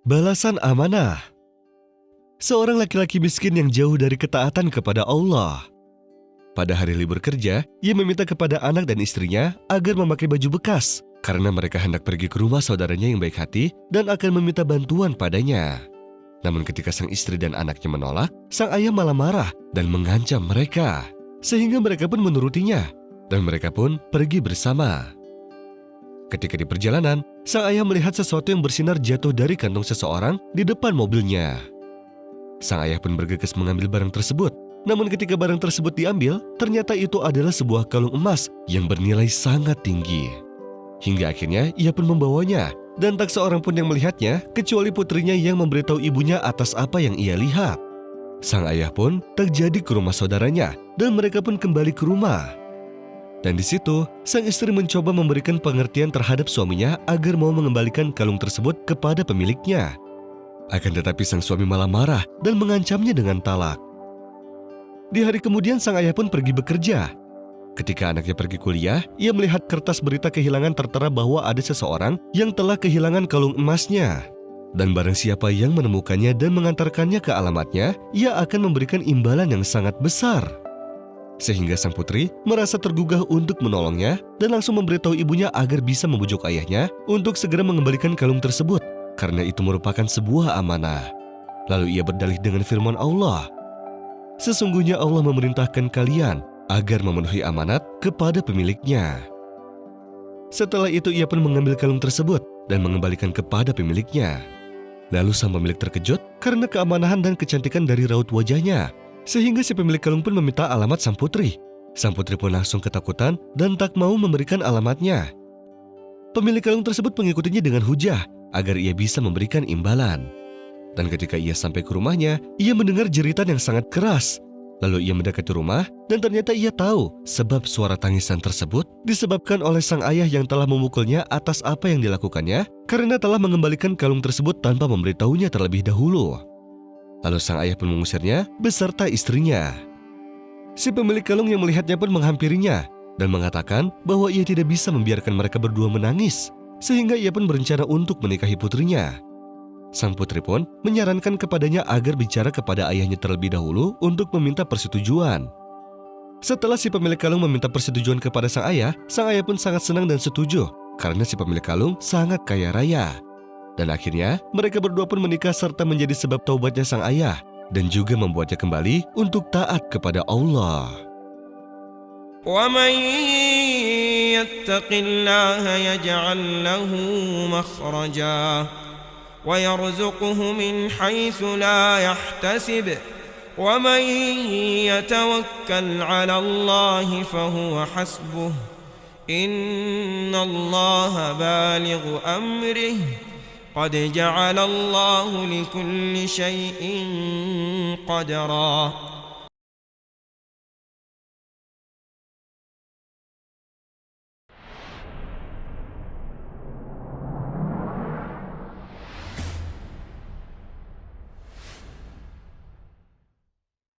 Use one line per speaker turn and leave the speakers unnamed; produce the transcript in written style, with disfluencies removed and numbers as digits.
Balasan amanah. Seorang laki-laki miskin yang jauh dari ketaatan kepada Allah. Pada hari libur kerja, ia meminta kepada anak dan istrinya agar memakai baju bekas karena mereka hendak pergi ke rumah saudaranya yang baik hati dan akan meminta bantuan padanya. Namun ketika sang istri dan anaknya menolak, sang ayah malah marah dan mengancam mereka. Sehingga mereka pun menurutinya dan mereka pun pergi bersama. Ketika di perjalanan, sang ayah melihat sesuatu yang bersinar jatuh dari kantong seseorang di depan mobilnya. Sang ayah pun bergegas mengambil barang tersebut. Namun ketika barang tersebut diambil, ternyata itu adalah sebuah kalung emas yang bernilai sangat tinggi. Hingga akhirnya ia pun membawanya, dan tak seorang pun yang melihatnya kecuali putrinya yang memberitahu ibunya atas apa yang ia lihat. Sang ayah pun tak jadi ke rumah saudaranya, dan mereka pun kembali ke rumah. Dan di situ, sang istri mencoba memberikan pengertian terhadap suaminya agar mau mengembalikan kalung tersebut kepada pemiliknya. Akan tetapi sang suami malah marah dan mengancamnya dengan talak. Di hari kemudian sang ayah pun pergi bekerja. Ketika anaknya pergi kuliah, ia melihat kertas berita kehilangan tertera bahwa ada seseorang yang telah kehilangan kalung emasnya. Dan barang siapa yang menemukannya dan mengantarkannya ke alamatnya, ia akan memberikan imbalan yang sangat besar. Sehingga sang putri merasa tergugah untuk menolongnya dan langsung memberitahu ibunya agar bisa membujuk ayahnya untuk segera mengembalikan kalung tersebut karena itu merupakan sebuah amanah. Lalu ia berdalih dengan firman Allah, "Sesungguhnya Allah memerintahkan kalian agar memenuhi amanat kepada pemiliknya." Setelah itu ia pun mengambil kalung tersebut dan mengembalikan kepada pemiliknya. Lalu sang pemilik terkejut karena keamanahan dan kecantikan dari raut wajahnya. Sehingga si pemilik kalung pun meminta alamat sang putri. Sang putri pun langsung ketakutan dan tak mau memberikan alamatnya. Pemilik kalung tersebut mengikutinya dengan hujah agar ia bisa memberikan imbalan. Dan ketika ia sampai ke rumahnya, ia mendengar jeritan yang sangat keras. Lalu ia mendekati rumah dan ternyata ia tahu sebab suara tangisan tersebut disebabkan oleh sang ayah yang telah memukulnya atas apa yang dilakukannya karena telah mengembalikan kalung tersebut tanpa memberitahunya terlebih dahulu. Lalu sang ayah pun mengusirnya beserta istrinya. Si pemilik kalung yang melihatnya pun menghampirinya dan mengatakan bahwa ia tidak bisa membiarkan mereka berdua menangis, sehingga ia pun berencana untuk menikahi putrinya. Sang putri pun menyarankan kepadanya agar bicara kepada ayahnya terlebih dahulu untuk meminta persetujuan. Setelah si pemilik kalung meminta persetujuan kepada sang ayah pun sangat senang dan setuju karena si pemilik kalung sangat kaya raya. Dan akhirnya mereka berdua pun menikah serta menjadi sebab taubatnya sang ayah dan juga membuatnya kembali untuk taat kepada Allah.
وَمَنْ يَتَّقِ اللَّهَ يَجْعَلْ لَهُ مَخْرَجًا وَيَرْزُقْهُ مِنْ حَيْثُ لَا يَحْتَسِبُ وَمَنْ يَتَوَكَّلْ عَلَى اللَّهِ فَهُوَ حَسْبُهُ إِنَّ اللَّهَ بَالِغُ أَمْرِهِ قد جعل الله لكل شيء قدرا